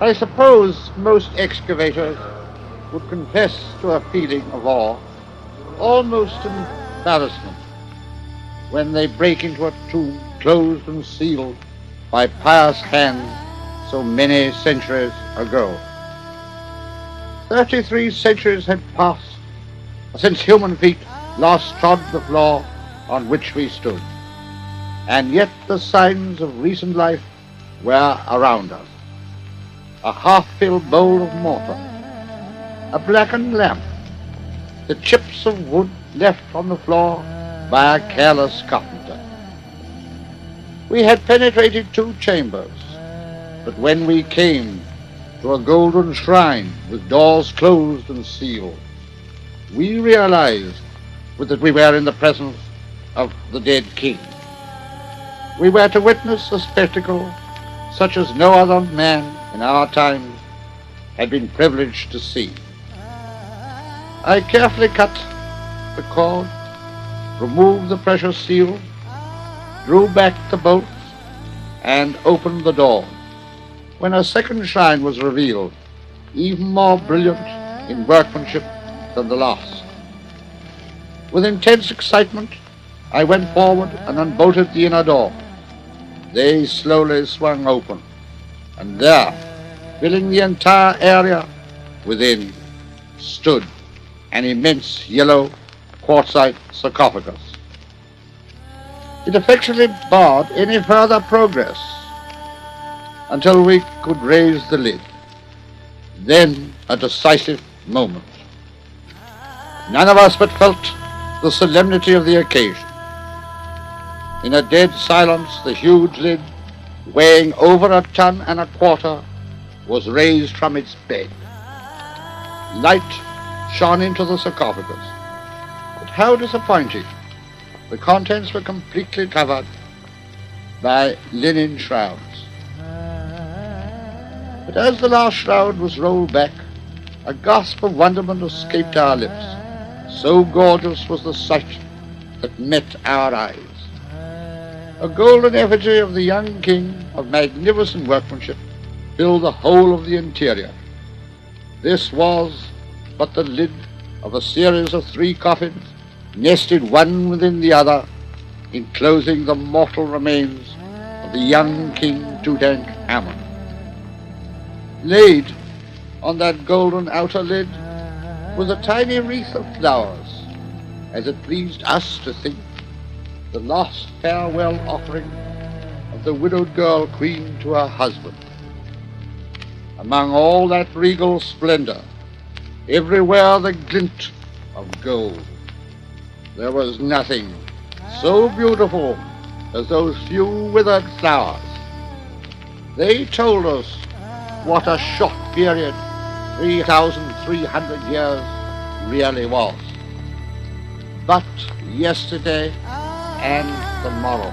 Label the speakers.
Speaker 1: I suppose most excavators would confess to a feeling of awe, almost embarrassment, when they break into a tomb closed and sealed by pious hands so many centuries ago. 33 centuries had passed since human feet last trod the floor on which we stood, and yet the signs of recent life were around us. A half-filled bowl of mortar, a blackened lamp, the chips of wood left on the floor by a careless carpenter. We had penetrated 2 chambers, but when we came to a golden shrine with doors closed and sealed, we realized that we were in the presence of the dead king. We were to witness a spectacle such as no other man in our times had been privileged to see. I carefully cut the cord, removed the precious seal, drew back the bolts, and opened the door, when a second shrine was revealed, even more brilliant in workmanship than the last. With intense excitement, I went forward and unbolted the inner door. They slowly swung open, and there, filling the entire area within, stood an immense yellow quartzite sarcophagus. It effectually barred any further progress until we could raise the lid. Then a decisive moment. None of us but felt the solemnity of the occasion. In a dead silence, the huge lid, weighing over 1.25 tons, was raised from its bed. Light shone into the sarcophagus, but how disappointing! The contents were completely covered by linen shrouds. But as the last shroud was rolled back, a gasp of wonderment escaped our lips. So gorgeous was the sight that met our eyes. A golden effigy of the young king of magnificent workmanship filled the whole of the interior. This was but the lid of a series of 3 coffins, nested one within the other, enclosing the mortal remains of the young king Tutankhamun. Laid on that golden outer lid was a tiny wreath of flowers, as it pleased us to think the last farewell offering of the widowed girl queen to her husband. Among all that regal splendor, everywhere the glint of gold, there was nothing so beautiful as those few withered flowers. They told us what a short period 3,300 years really was. But yesterday and tomorrow.